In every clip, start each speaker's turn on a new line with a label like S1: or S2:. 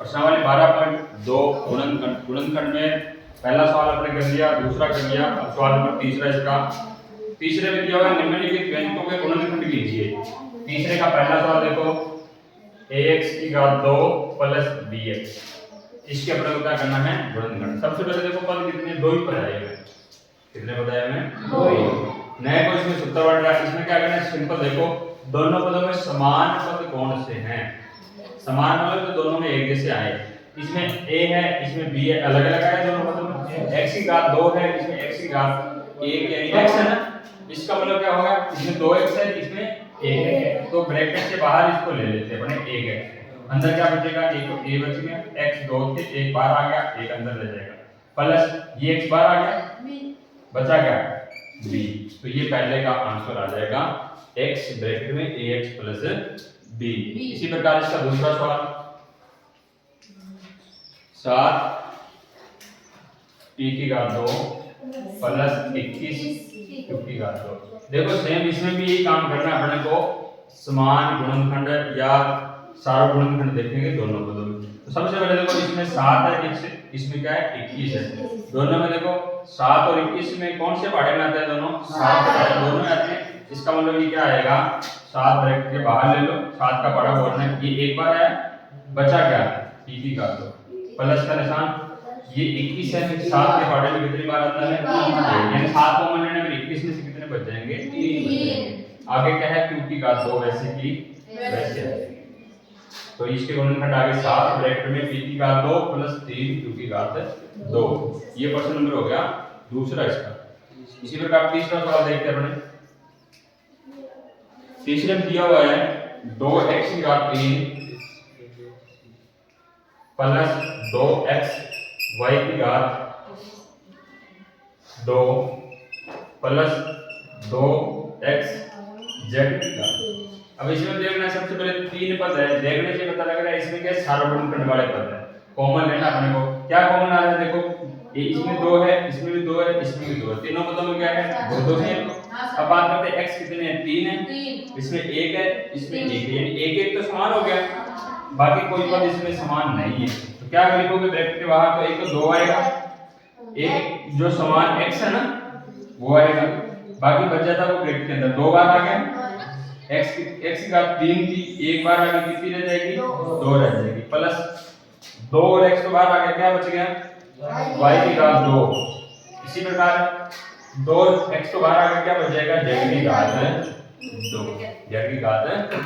S1: प्रश्नावली 12.2 गुणनखंड में पहला सवाल आपने कर लिया, दूसरा कर लिया, अब सवाल नंबर तीसरा इसका। तीसरे में दिया हुआ निम्नलिखित व्यंजकों के गुणनखंड कीजिए। तीसरे का पहला सवाल देखो, ax की घात 2 प्लस bx, इसके अपने को क्या करना है, गुणनखंड। सबसे पहले देखो पद कितने, दो ही पद आए हुए, कितने पद आए हुए, दो ही। नए को इसमें सूत्र बढ़ रहा है, इसमें क्या करना है, सिंपल देखो दोनों पदों में समान पद कौन से हैं, समान मतलब तो दोनों में एक जैसे आए। इसमें a है, इसमें b है, अलग अलग आए दोनों पदों में। x की घात 2 है, इसमें x की घात 1 यानी x है ना, इसका मतलब क्या होगा, इसमें 2x है, इसमें 1 है, तो ब्रैकेट से बाहर इसको ले लेते हैं अपने 1 है, अंदर क्या बचेगा, एक तो a बच गया, x 2 थे, एक बाहर आ गया, एक अंदर ले जाएगा, प्लस ये x बाहर आ गया, बचा क्या b, तो ये पहले का आंसर आ जाएगा x ब्रैकेट में ax प्लस b। इसी प्रकार इसका दूसरा सवाल 7 p की घात 2 प्लस 21 q की घात 2। देखो सेम इसमें भी यही काम करना है अपने को, समान गुणनखंड या सारा गुणनखंड देखेंगे दोनों पदों में। तो सबसे पहले देखो इसमें 7 है, इसमें क्या है 21 है, दोनों में देखो 7 और 21 में कौन से पहाड़े में आते हैं, दोनों 7 दोनों में आते हैं। इसका मतलब ये क्या आएगा, 7 ब्रैकेट के बाहर ले लो, 7 का पहाड़ा बोलना है, ये एक बार आया, बचा क्या p की घात 2 प्लस का निशान, ये 21 है, 7 के पहाड़े में कितनी बार आता है, यानी 7 कॉमन लेने में 21 में से कितने बच जाएंगे, 3 बच जाएंगे। आगे क्या है, q की घात 2 वैसे की वैसे आएगी, तो इसके गुणनखंड आगे 7 ब्रैकेट में p की घात 2 प्लस 3 q की घात 2। ये प्रश्न नंबर हो गया दूसरा इसका। इसी प्रकार तीसरा सवाल देखते हैं अपने। तीसरे में दिया हुआ है 2x की घात 3 प्लस 2x y की घात 2 प्लस 2x z की घात। अब इसमें देखना है, सबसे पहले 3 पद है, देखने से पता लग रहा है इसमें क्या सार्वगुणनखंड वाले पद है, कॉमन लेना अपने को। क्या कॉमन आ रहा है, देखो ये इसमें 2 है, इसमें भी 2 है, इसमें भी 2 है, तीनों पदों में क्या है, 2 2 है। अब बात करते हैं x कितने हैं, 3 है, इसमें 1 है, इसमें 1 है, यानी 1 1 तो समान हो गया, बाकी कोई पद इसमें समान नहीं है। तो क्या लिखोगे ब्रैकेट के बाहर, तो एक तो 2 आएगा, एक जो समान x है ना वो आएगा, बाकी बच जाता है वो ब्रैकेट के अंदर 2 बार आ गया, x की घात 3 थी, एक बार आ गई, कितनी रह जाएगी, 2 रह जाएगी, प्लस 2 और x तो बाहर आ गया, क्या बच गया y की घात 2। इसी प्रकार 2 x तो बाहर आ गया, क्या बच जाएगा, z की घात 2, z की घात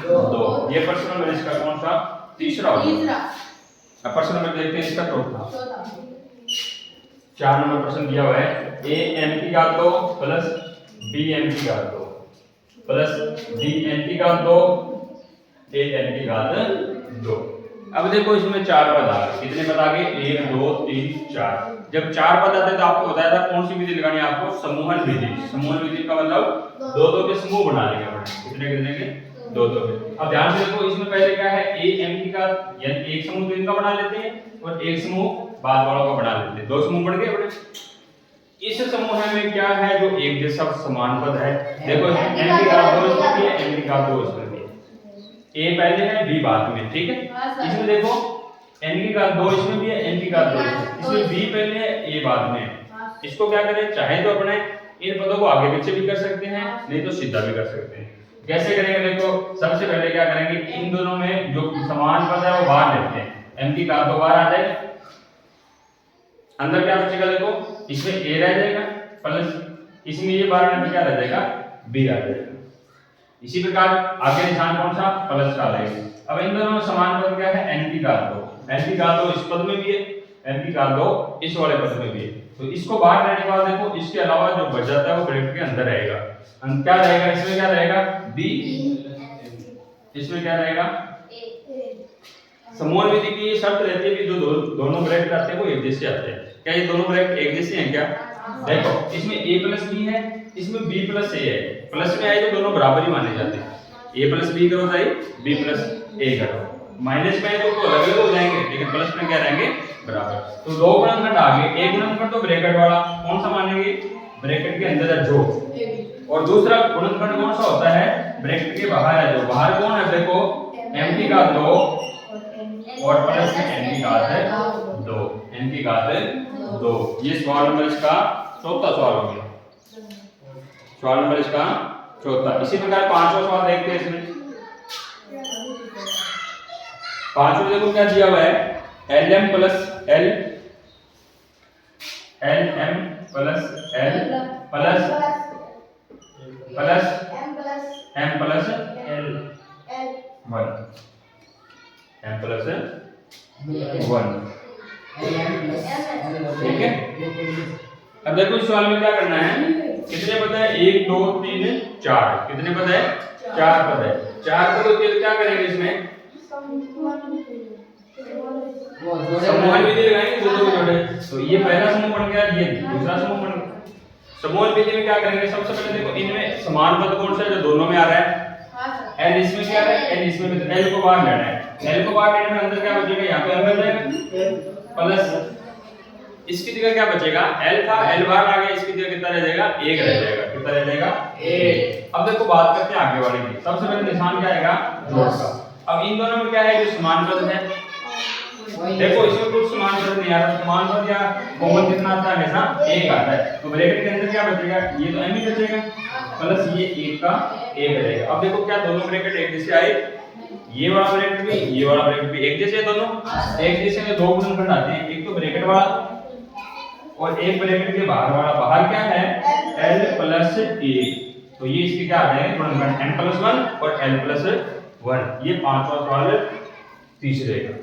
S1: 2। ये प्रश्न नंबर इसका कौन सा, तीसरा होगा। अब प्रश्न नंबर देखते हैं इसका चौथा। 4 नंबर प्रश्न दिया हुआ है, a m की घात 2 प्लस b m की घात 2 प्लस d n की घात 2 a n की घात 2। अब देखो इसमें 4 पद आ गए, कितने पद आ गए, 1 2 3 4। जब 4 पद आते तो आपको बताया था कौन सी विधि लगानी है, आपको समूहन विधि। समूहन विधि का मतलब 2 2 के समूह बना लेंगे अपने, कितने कितने के, 2 2 के। अब ध्यान से देखो इसमें पहले क्या है, a m की घात, यानी एक समूह तो इनका बना लेते हैं और एक समूह बाद वालों का बना लेते हैं, 2 समूह बन गए अपने। इस समूह में क्या है, जो एक जैसा समान पद है, देखो m की घात 2 इसमें भी है, m की घात 2 इसमें भी है, a पहले है b बाद में, ठीक है। इसमें देखो n की घात 2 इसमें भी है, n की घात 2 इसमें b पहले है, a बाद में। इसको क्या करें, चाहे तो अपने इन पदों को आगे पीछे भी कर सकते हैं, नहीं तो सीधा भी कर सकते हैं। कैसे करेंगे, देखो सबसे पहले क्या करेंगे, इन दोनों में जो समान पद है वो बाहर लेते हैं, m की घात 2 बाहर आ जाएगा, अंदर क्या बचेगा, देखो इसमें a रह जाएगा, प्लस इसमें ये बाहर आने पे क्या रह जाएगा, b आ जाएगा। इसी प्रकार आगे निशान कौन सा, प्लस का लगेगा। अब इन दोनों में समान पद क्या है, n की घात 2, n की घात 2 इस पद में भी है, n की घात 2 इस वाले पद में भी है। तो इसको बाहर लेने के बाद देखो इसके अलावा जो बच जाता है वो ब्रैकेट के अंदर रहेगा। क्या रहेगा, इसमें क्या रहेगा, b, इसमें क्या रहेगा, समूहन विधि की ये शर्त रहती है कि जो दोनों ब्रैकेट आते हैं वो एक जैसे आते हैं। क्या ये दोनों ब्रैकेट एक जैसे हैं क्या, देखो इसमें a प्लस b है, इसमें b प्लस a है, प्लस में आए तो दोनों बराबर ही माने जाते हैं, a प्लस b करो चाहे b प्लस a करो, माइनस में आए तो अलग अलग हो जाएंगे, लेकिन प्लस में क्या रहेंगे, बराबर। तो 2 गुणनखंड आ गए, एक गुणनखंड तो ब्रैकेट वाला, कौन सा मानेंगे, ब्रैकेट के अंदर है जो, और दूसरा गुणनखंड कौन सा होता है, ब्रैकेट के बाहर है जो। बाहर कौन है, देखो m की घात 2 और प्लस में n की घात है 2, n की घात है 2। ये सवाल नंबर इसका चौथा सवाल हो गया, सवाल नंबर इसका चौथा। इसी प्रकार पांचवा सवाल देखते हैं। इसमें पांचवा देखो क्या दिया हुआ है, lm plus l, lm plus l plus m plus l 1, m plus 1, ठीक है। अब देखो इस सवाल में क्या करना है, कितने पद है, 1 2 3 4, कितने पद है, 4 पद है। 4 पद होते तो क्या करेंगे, इसमें समूहन विधि लगाएंगे, दो दो जोड़े। तो ये पहला समूह बन गया, ये दूसरा समूह बन गया। समूहन विधि में क्या करेंगे, सबसे पहले देखो इनमें समान पद कौन सा है, जो दोनों में आ रहा है, n इसमें क्या है, n इसमें तो l को बाहर लेना है, l को बाहर लेने में अंदर क्या बचेगा, यहाँ पे m बचेगा प्लस इसकी जगह क्या बचेगा, l था, l बाहर आ गया, इसकी जगह कितना रह जाएगा, 1 रह जाएगा, कितना रह जाएगा 1। अब देखो बात करते हैं आगे वाले की। सबसे पहले निशान क्या आएगा, जोड़ का। अब इन दोनों में क्या है, जो समान पद है, देखो इसमें कुछ समान पद नहीं आ रहा, समान पद या कॉमन कितना आता है, हमेशा 1 आता है। तो ब्रैकेट के अंदर क्या बचेगा, ये तो m ही बचेगा प्लस ये 1 का 1 रहेगा। अब देखो क्या दोनों ब्रैकेट एक जैसे आए, ये वाला ब्रैकेट भी ये वाला ब्रैकेट भी एक जैसे है, दोनों एक जैसे में दो गुणनखंड आते हैं, एक तो ब्रैकेट वाला और एक ब्रैकेट के बाहर वाला। बाहर क्या है, l प्लस 1, तो ये इसके क्या आ जाएंगे गुणनखंड, n प्लस 1 और l प्लस 1। ये पांचवा सवाल तीसरे का।